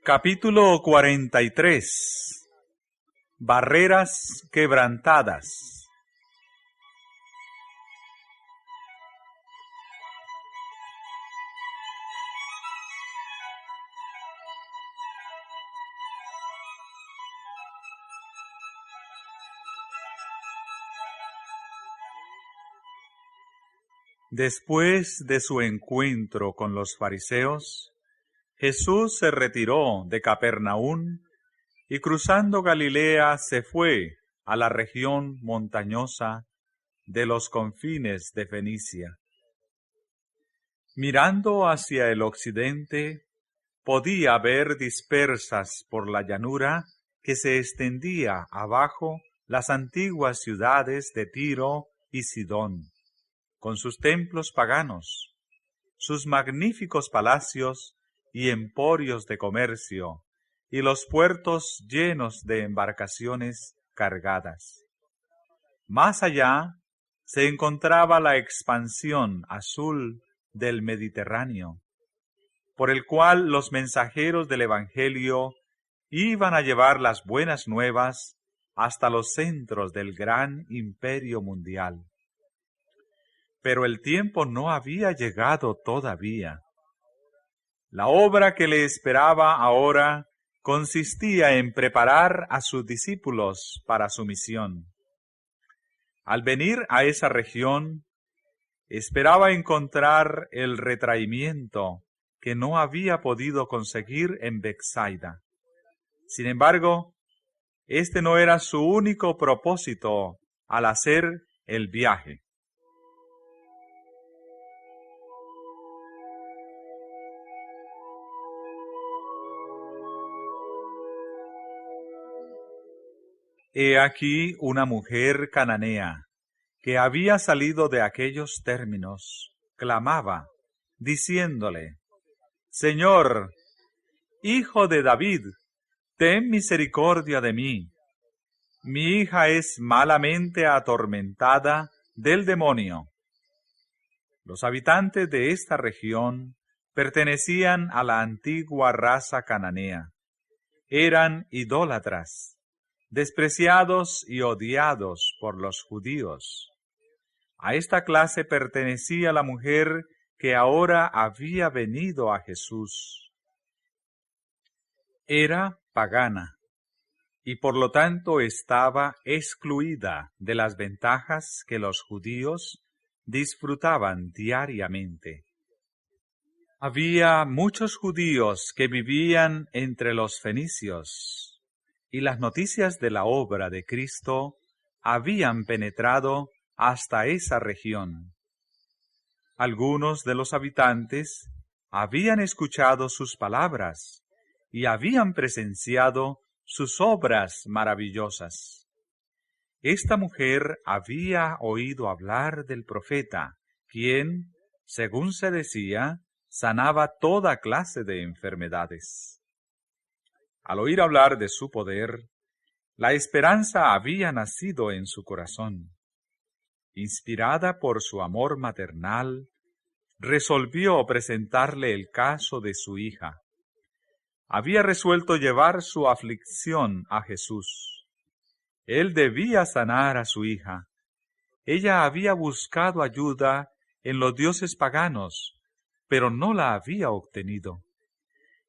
Capítulo 43. Barreras quebrantadas. Después de su encuentro con los fariseos, Jesús se retiró de Capernaum y cruzando Galilea se fue a la región montañosa de los confines de Fenicia. Mirando hacia el occidente, podía ver dispersas por la llanura que se extendía abajo las antiguas ciudades de Tiro y Sidón, con sus templos paganos, sus magníficos palacios y emporios de comercio, y los puertos llenos de embarcaciones cargadas. Más allá se encontraba la expansión azul del Mediterráneo, por el cual los mensajeros del Evangelio iban a llevar las buenas nuevas hasta los centros del gran imperio mundial. Pero el tiempo no había llegado todavía. La obra que le esperaba ahora consistía en preparar a sus discípulos para su misión. Al venir a esa región, esperaba encontrar el retraimiento que no había podido conseguir en Betsaida. Sin embargo, este no era su único propósito al hacer el viaje. He aquí una mujer cananea, que había salido de aquellos términos, clamaba, diciéndole: Señor, Hijo de David, ten misericordia de mí. Mi hija es malamente atormentada del demonio. Los habitantes de esta región pertenecían a la antigua raza cananea. Eran idólatras, despreciados y odiados por los judíos. A esta clase pertenecía la mujer que ahora había venido a Jesús. Era pagana y por lo tanto estaba excluida de las ventajas que los judíos disfrutaban diariamente. Había muchos judíos que vivían entre los fenicios, y las noticias de la obra de Cristo habían penetrado hasta esa región. Algunos de los habitantes habían escuchado sus palabras y habían presenciado sus obras maravillosas. Esta mujer había oído hablar del profeta, quien, según se decía, sanaba toda clase de enfermedades. Al oír hablar de su poder, la esperanza había nacido en su corazón. Inspirada por su amor maternal, resolvió presentarle el caso de su hija. Había resuelto llevar su aflicción a Jesús. Él debía sanar a su hija. Ella había buscado ayuda en los dioses paganos, pero no la había obtenido.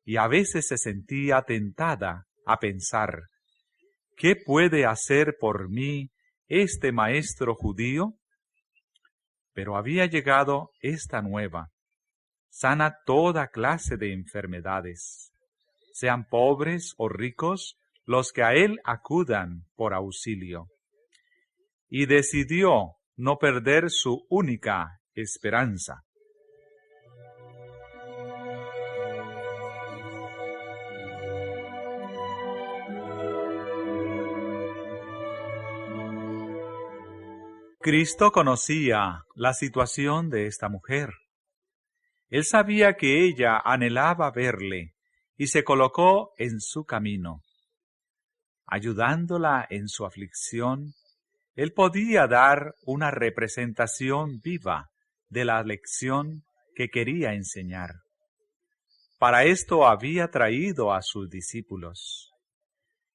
Y a veces se sentía tentada a pensar: ¿qué puede hacer por mí este maestro judío? Pero había llegado esta nueva: sana toda clase de enfermedades, sean pobres o ricos los que a él acudan por auxilio. Y decidió no perder su única esperanza. Cristo conocía la situación de esta mujer. Él sabía que ella anhelaba verle y se colocó en su camino. Ayudándola en su aflicción, él podía dar una representación viva de la lección que quería enseñar. Para esto había traído a sus discípulos.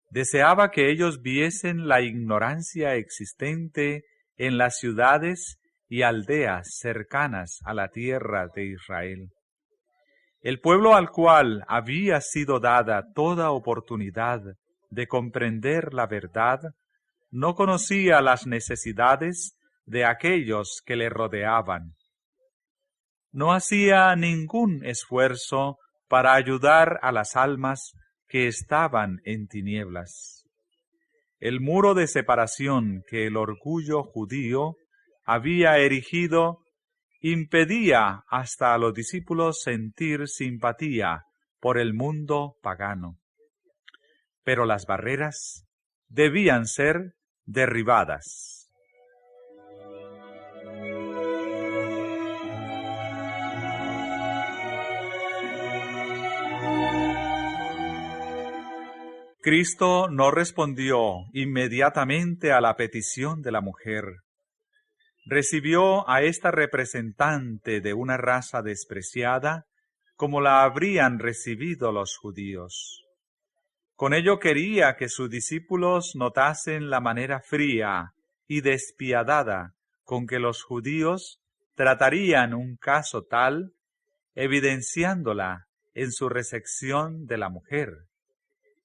Deseaba que ellos viesen la ignorancia existente en las ciudades y aldeas cercanas a la tierra de Israel. El pueblo al cual había sido dada toda oportunidad de comprender la verdad, no conocía las necesidades de aquellos que le rodeaban. No hacía ningún esfuerzo para ayudar a las almas que estaban en tinieblas. El muro de separación que el orgullo judío había erigido impedía hasta a los discípulos sentir simpatía por el mundo pagano. Pero las barreras debían ser derribadas. Cristo no respondió inmediatamente a la petición de la mujer. Recibió a esta representante de una raza despreciada como la habrían recibido los judíos. Con ello quería que sus discípulos notasen la manera fría y despiadada con que los judíos tratarían un caso tal, evidenciándola en su recepción de la mujer,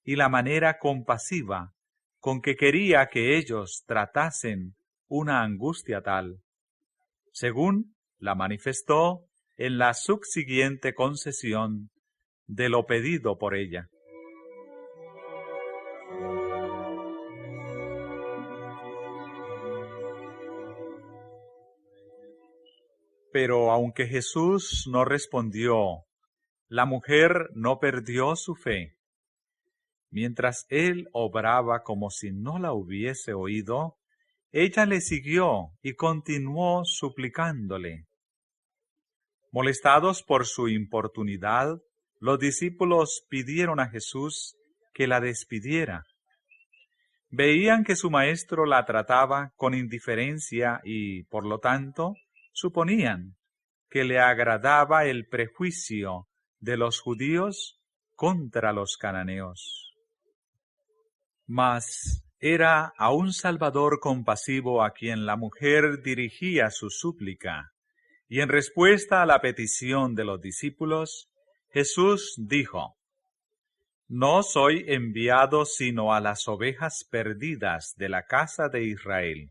y la manera compasiva con que quería que ellos tratasen una angustia tal, según la manifestó en la subsiguiente concesión de lo pedido por ella. Pero aunque Jesús no respondió, la mujer no perdió su fe. Mientras él obraba como si no la hubiese oído, ella le siguió y continuó suplicándole. Molestados por su importunidad, los discípulos pidieron a Jesús que la despidiera. Veían que su maestro la trataba con indiferencia y, por lo tanto, suponían que le agradaba el prejuicio de los judíos contra los cananeos. Mas era a un Salvador compasivo a quien la mujer dirigía su súplica, y en respuesta a la petición de los discípulos, Jesús dijo: «No soy enviado sino a las ovejas perdidas de la casa de Israel».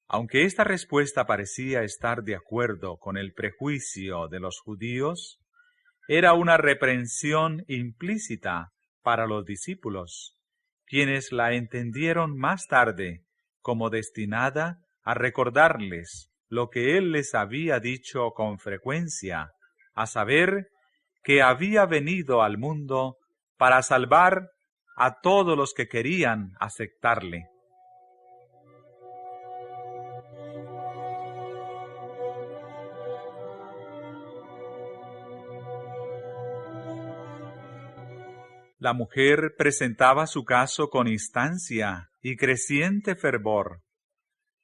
Aunque esta respuesta parecía estar de acuerdo con el prejuicio de los judíos, era una reprensión implícita para los discípulos, quienes la entendieron más tarde como destinada a recordarles lo que él les había dicho con frecuencia, a saber, que había venido al mundo para salvar a todos los que querían aceptarle. La mujer presentaba su caso con instancia y creciente fervor,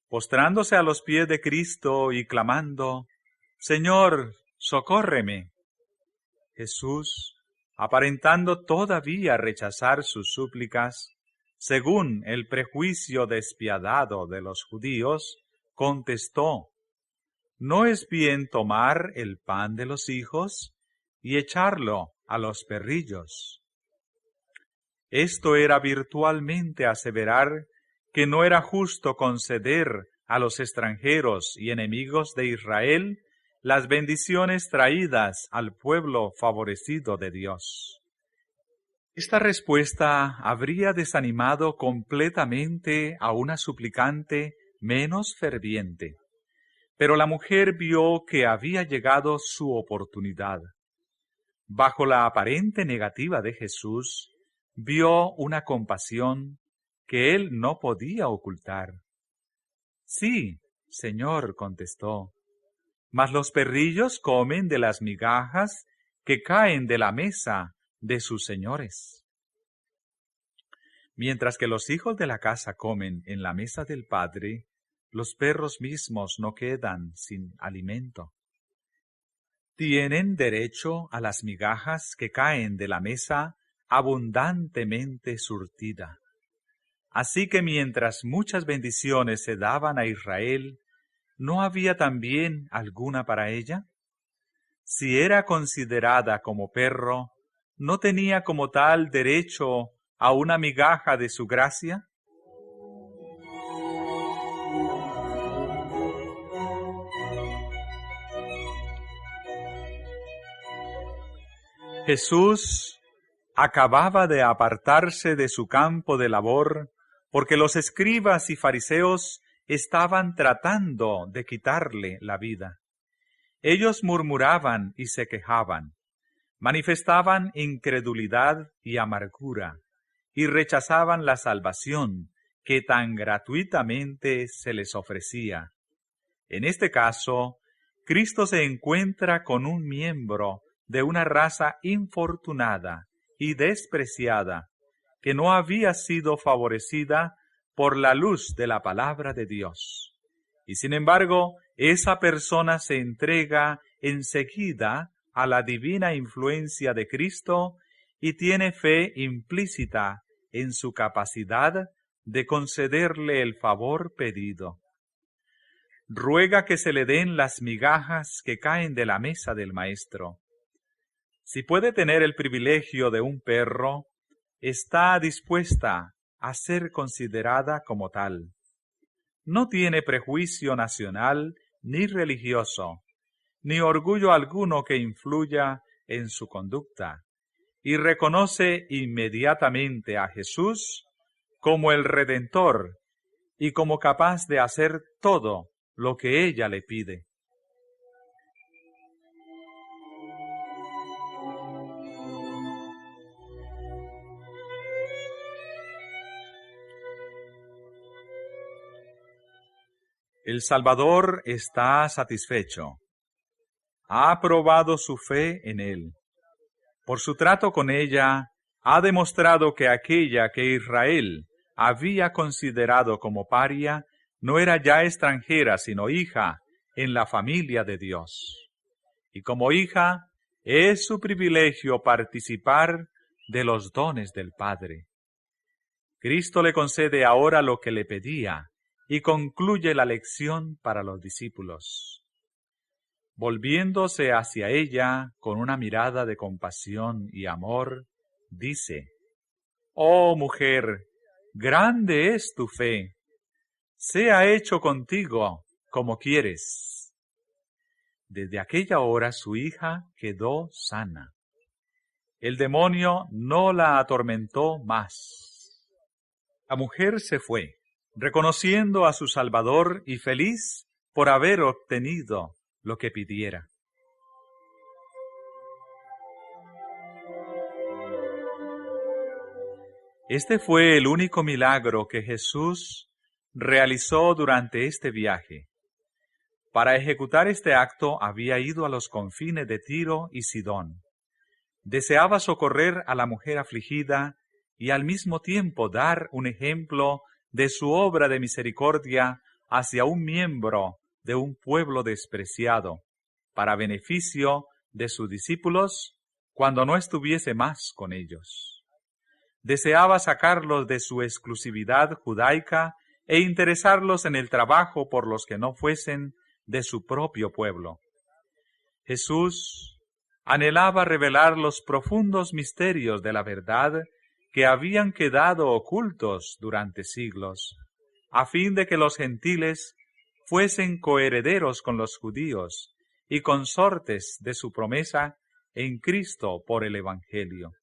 postrándose a los pies de Cristo y clamando: «Señor, socórreme». Jesús, aparentando todavía rechazar sus súplicas, según el prejuicio despiadado de los judíos, contestó: «¿No es bien tomar el pan de los hijos y echarlo a los perrillos?». Esto era virtualmente aseverar que no era justo conceder a los extranjeros y enemigos de Israel las bendiciones traídas al pueblo favorecido de Dios. Esta respuesta habría desanimado completamente a una suplicante menos ferviente, pero la mujer vio que había llegado su oportunidad. Bajo la aparente negativa de Jesús, vio una compasión que él no podía ocultar. «Sí, Señor», contestó, mas los perrillos comen de las migajas que caen de la mesa de sus señores. Mientras que los hijos de la casa comen en la mesa del Padre, los perros mismos no quedan sin alimento. Tienen derecho a las migajas que caen de la mesa abundantemente surtida. Así que mientras muchas bendiciones se daban a Israel, ¿no había también alguna para ella? Si era considerada como perro, ¿no tenía como tal derecho a una migaja de su gracia? Jesús acababa de apartarse de su campo de labor porque los escribas y fariseos estaban tratando de quitarle la vida. Ellos murmuraban y se quejaban, manifestaban incredulidad y amargura, y rechazaban la salvación que tan gratuitamente se les ofrecía. En este caso, Cristo se encuentra con un miembro de una raza infortunada y despreciada, que no había sido favorecida por la luz de la palabra de Dios. Y sin embargo, esa persona se entrega enseguida a la divina influencia de Cristo y tiene fe implícita en su capacidad de concederle el favor pedido. Ruega que se le den las migajas que caen de la mesa del Maestro. Si puede tener el privilegio de un perro, está dispuesta a ser considerada como tal. No tiene prejuicio nacional ni religioso, ni orgullo alguno que influya en su conducta, y reconoce inmediatamente a Jesús como el Redentor y como capaz de hacer todo lo que ella le pide. El Salvador está satisfecho. Ha probado su fe en él. Por su trato con ella, ha demostrado que aquella que Israel había considerado como paria no era ya extranjera, sino hija en la familia de Dios. Y como hija, es su privilegio participar de los dones del Padre. Cristo le concede ahora lo que le pedía y concluye la lección para los discípulos. Volviéndose hacia ella con una mirada de compasión y amor, dice: «Oh mujer, grande es tu fe, sea hecho contigo como quieres». Desde aquella hora su hija quedó sana. El demonio no la atormentó más. La mujer se fue, reconociendo a su Salvador y feliz por haber obtenido lo que pidiera. Este fue el único milagro que Jesús realizó durante este viaje. Para ejecutar este acto había ido a los confines de Tiro y Sidón. Deseaba socorrer a la mujer afligida y al mismo tiempo dar un ejemplo de su obra de misericordia hacia un miembro de un pueblo despreciado, para beneficio de sus discípulos cuando no estuviese más con ellos. Deseaba sacarlos de su exclusividad judaica e interesarlos en el trabajo por los que no fuesen de su propio pueblo. Jesús anhelaba revelar los profundos misterios de la verdad que habían quedado ocultos durante siglos, a fin de que los gentiles fuesen coherederos con los judíos y consortes de su promesa en Cristo por el Evangelio.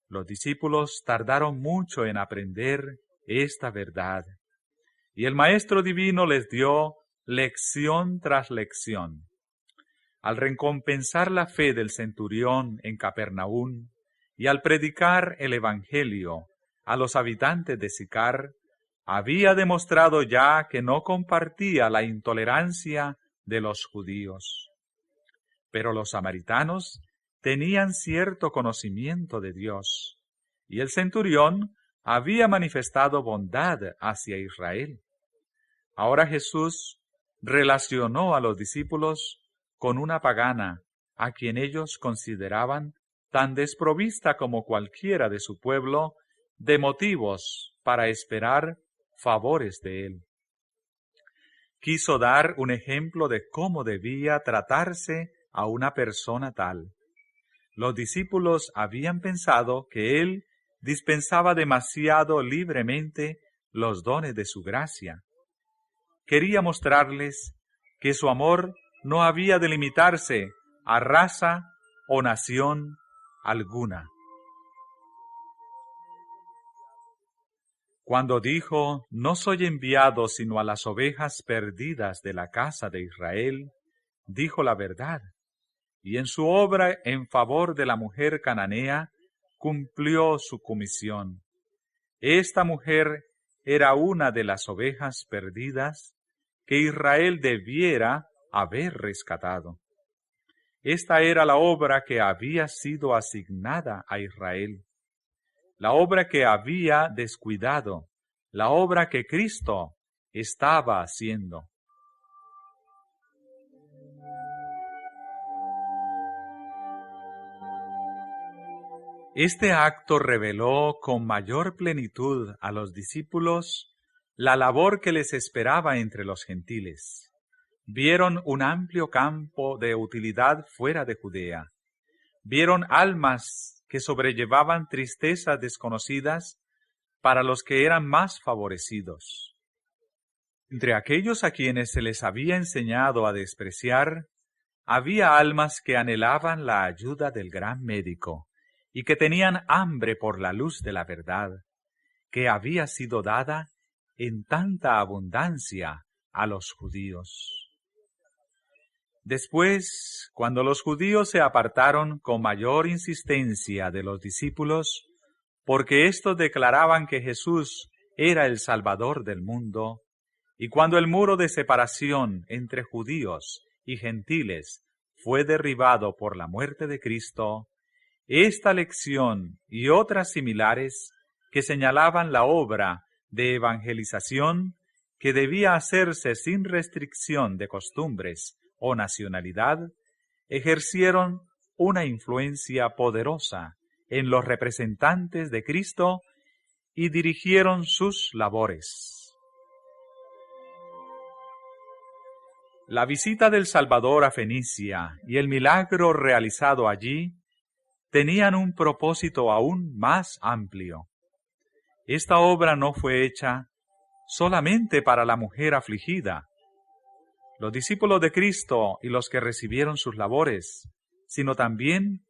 Los discípulos tardaron mucho en aprender esta verdad, y el Maestro Divino les dio lección tras lección. Al recompensar la fe del centurión en Capernaum y al predicar el Evangelio a los habitantes de Sicar, había demostrado ya que no compartía la intolerancia de los judíos. Pero los samaritanos tenían cierto conocimiento de Dios, y el centurión había manifestado bondad hacia Israel. Ahora Jesús relacionó a los discípulos con una pagana, a quien ellos consideraban tan desprovista como cualquiera de su pueblo de motivos para esperar favores de él. Quiso dar un ejemplo de cómo debía tratarse a una persona tal. Los discípulos habían pensado que él dispensaba demasiado libremente los dones de su gracia. Quería mostrarles que su amor no había de limitarse a raza o nación alguna. Cuando dijo, no soy enviado sino a las ovejas perdidas de la casa de Israel, dijo la verdad, y en su obra en favor de la mujer cananea cumplió su comisión. Esta mujer era una de las ovejas perdidas que Israel debiera haber rescatado. Esta era la obra que había sido asignada a Israel, la obra que había descuidado, la obra que Cristo estaba haciendo. Este acto reveló con mayor plenitud a los discípulos la labor que les esperaba entre los gentiles. Vieron un amplio campo de utilidad fuera de Judea. Vieron almas que sobrellevaban tristezas desconocidas para los que eran más favorecidos. Entre aquellos a quienes se les había enseñado a despreciar, había almas que anhelaban la ayuda del gran médico y que tenían hambre por la luz de la verdad, que había sido dada en tanta abundancia a los judíos. Después, cuando los judíos se apartaron con mayor insistencia de los discípulos, porque éstos declaraban que Jesús era el Salvador del mundo, y cuando el muro de separación entre judíos y gentiles fue derribado por la muerte de Cristo, esta lección y otras similares que señalaban la obra de evangelización que debía hacerse sin restricción de costumbres o nacionalidad, ejercieron una influencia poderosa en los representantes de Cristo y dirigieron sus labores. La visita del Salvador a Fenicia y el milagro realizado allí tenían un propósito aún más amplio. Esta obra no fue hecha solamente para la mujer afligida, los discípulos de Cristo y los que recibieron sus labores, sino también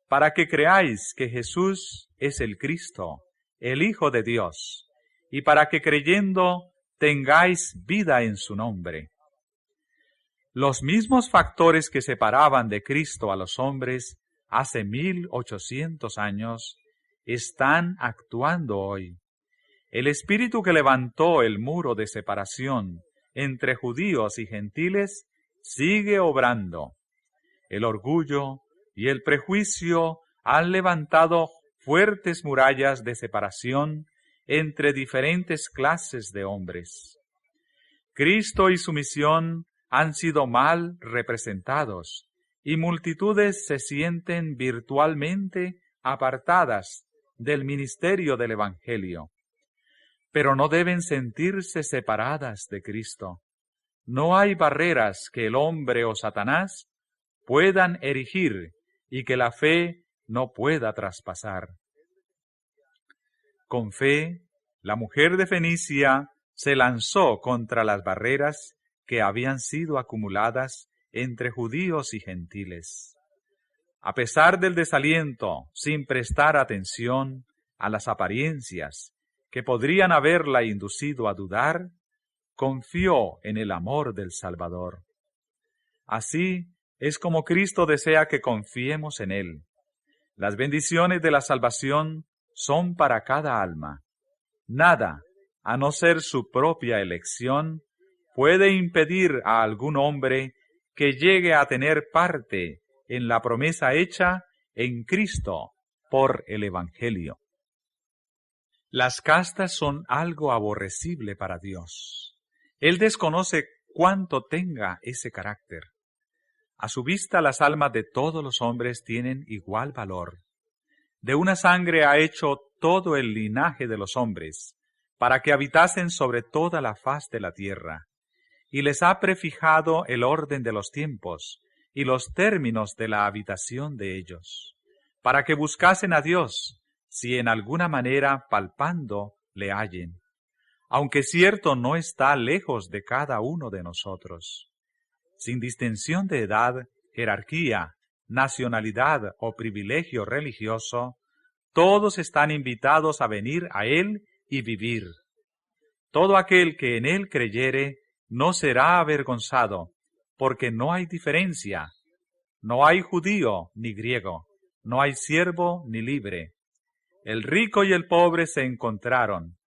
para que creáis que Jesús es el Cristo, el Hijo de Dios, y para que creyendo tengáis vida en su nombre. Los mismos factores que separaban de Cristo a los hombres hace 1800 años están actuando hoy. El espíritu que levantó el muro de separación entre judíos y gentiles sigue obrando. El orgullo y el prejuicio han levantado fuertes murallas de separación entre diferentes clases de hombres. Cristo y su misión han sido mal representados, y multitudes se sienten virtualmente apartadas del ministerio del Evangelio. Pero no deben sentirse separadas de Cristo. No hay barreras que el hombre o Satanás puedan erigir y que la fe no pueda traspasar. Con fe, la mujer de Fenicia se lanzó contra las barreras que habían sido acumuladas entre judíos y gentiles. A pesar del desaliento, sin prestar atención a las apariencias que podrían haberla inducido a dudar, confió en el amor del Salvador. Así es como Cristo desea que confiemos en Él. Las bendiciones de la salvación son para cada alma. Nada, a no ser su propia elección, puede impedir a algún hombre que llegue a tener parte en la promesa hecha en Cristo por el Evangelio. Las castas son algo aborrecible para Dios. Él desconoce cuánto tenga ese carácter. A su vista las almas de todos los hombres tienen igual valor. De una sangre ha hecho todo el linaje de los hombres, para que habitasen sobre toda la faz de la tierra, y les ha prefijado el orden de los tiempos y los términos de la habitación de ellos, para que buscasen a Dios, si en alguna manera palpando le hallen, aunque cierto no está lejos de cada uno de nosotros. Sin distinción de edad, jerarquía, nacionalidad o privilegio religioso, todos están invitados a venir a Él y vivir. Todo aquel que en Él creyere no será avergonzado, porque no hay diferencia. No hay judío ni griego, no hay siervo ni libre. El rico y el pobre se encontraron.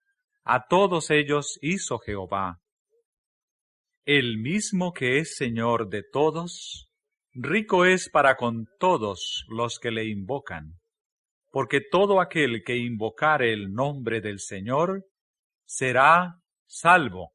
A todos ellos hizo Jehová. El mismo que es Señor de todos, rico es para con todos los que le invocan. Porque todo aquel que invocare el nombre del Señor será salvo.